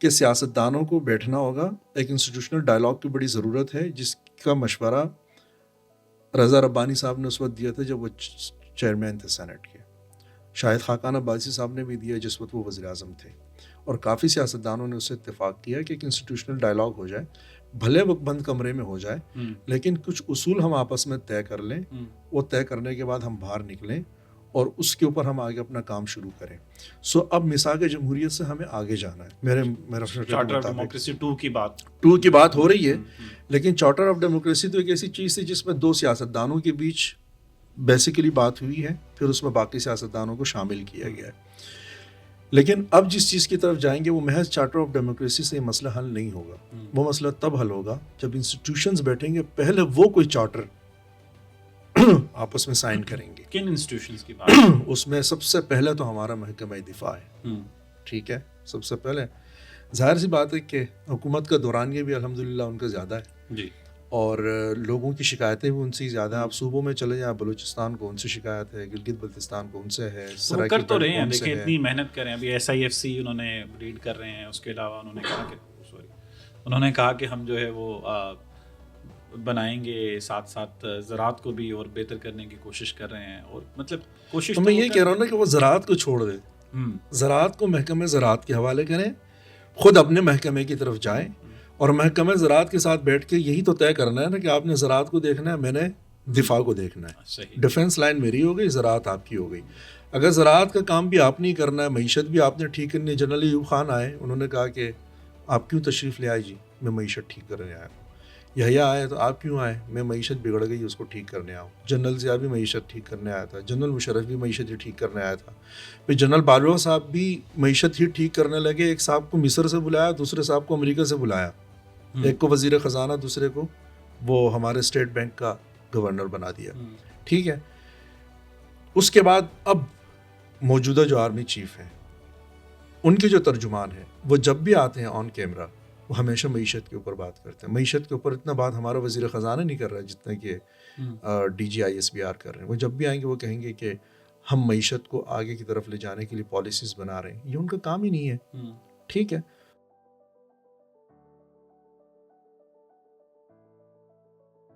کہ سیاستدانوں کو بیٹھنا ہوگا, ایک انسٹیٹیوشنل ڈائلاگ کی بڑی ضرورت ہے, جس کا مشورہ رضا ربانی صاحب نے اس وقت دیا تھا جب وہ چیئرمین تھے سینٹ کے, شاہد خاقان عباسی صاحب نے بھی دیا جس وقت وہ وزیر اعظم تھے, اور کافی سیاستدانوں نے اس سے اتفاق کیا کہ ایک انسٹیٹیوشنل ڈائلاگ ہو جائے, بھلے وہ بند کمرے میں ہو جائے, لیکن کچھ اصول ہم آپس میں طے کر لیں, وہ طے کرنے کے بعد ہم باہر نکلیں اور اس کے اوپر ہم آگے اپنا کام شروع کریں. سو اب میثاق جمہوریت سے ہمیں آگے جانا ہے. میرا چارٹر آف ڈیموکریسی 2 کی بات ہو رہی ہے, لیکن چارٹر آف ڈیموکریسی تو ایک ایسی چیز تھی جس میں 2 سیاستدانوں کے بیچ بیسیکلی بات ہوئی ہے, پھر اس میں باقی سیاستدانوں کو شامل کیا گیا ہے. لیکن اب جس چیز کی طرف جائیں گے وہ محض چارٹر آف ڈیموکریسی سے یہ مسئلہ حل نہیں ہوگا. وہ مسئلہ تب حل ہوگا جب انسٹیٹیوشنز بیٹھیں گے, پہلے وہ کوئی چارٹر آپس میں سائن کریں گے. کن انسٹیٹیوشنز کی بات؟ اس میں سب سے پہلے تو ہمارا محکمہ دفاع ہے, ٹھیک ہے, سب سے پہلے. ظاہر سی بات ہے کہ حکومت کا دورانیہ بھی الحمدللہ ان کا زیادہ ہے جی, اور لوگوں کی شکایتیں بھی ان سے زیادہ ہیں. آپ صوبوں میں چلے جائیں, بلوچستان کو ان سے شکایت ہے, گلگت بلتستان کو ان سے ہے, وہ کر تو رہے ہیں, دیکھیں اتنی محنت کر رہے ہیں. ابھی SIFC انہوں نے ریڈ کر رہے ہیں, اس کے علاوہ انہوں نے کہا کہ ہم جو ہے وہ بنائیں گے, ساتھ ساتھ زراعت کو بھی اور بہتر کرنے کی کوشش کر رہے ہیں. اور مطلب کوشش میں یہ کہہ رہا ہوں نا کہ وہ زراعت کو چھوڑ دیں, زراعت کو محکمہ زراعت کے حوالے کریں, خود اپنے محکمے کی طرف جائیں اور محکمہ زراعت کے ساتھ بیٹھ کے یہی تو طے کرنا ہے نا کہ آپ نے زراعت کو دیکھنا ہے, میں نے دفاع کو دیکھنا ہے. ڈیفنس لائن میری ہو گئی, زراعت آپ کی ہو گئی. اگر زراعت کا کام بھی آپ نہیں کرنا ہے, معیشت بھی آپ نے ٹھیک کرنی ہے. جنرل ایوب خان آئے, انہوں نے کہا کہ آپ کیوں تشریف لے آئے؟ جی میں معیشت ٹھیک کرنے آیا ہوں. یحییٰ آئے تو آپ کیوں آئے؟ میں معیشت بگڑ گئی اس کو ٹھیک کرنے آؤں. جنرل ضیاء بھی معیشت ٹھیک کرنے آیا تھا, جنرل مشرف بھی معیشت ہی ٹھیک کرنے آیا تھا. پھر جنرل باجوہ صاحب بھی معیشت ہی ٹھیک کرنے لگے. ایک صاحب کو مصر سے بلایا, دوسرے صاحب کو امریکہ سے بلایا, ایک کو وزیر خزانہ, دوسرے کو وہ ہمارے اسٹیٹ بینک کا گورنر بنا دیا, ٹھیک ہے. اس کے بعد اب موجودہ جو آرمی چیف ہیں, ان کے جو ترجمان ہیں, وہ جب بھی آتے ہیں آن کیمرہ وہ ہمیشہ معیشت کے اوپر بات کرتے ہیں. معیشت کے اوپر اتنا بات ہمارا وزیر خزانہ نہیں کر رہا جتنا کہ DG ISBR کر رہے ہیں. وہ جب بھی آئیں گے وہ کہیں گے کہ ہم معیشت کو آگے کی طرف لے جانے کے لیے پالیسیز بنا رہے ہیں. یہ ان کا کام ہی نہیں ہے, ٹھیک ہے.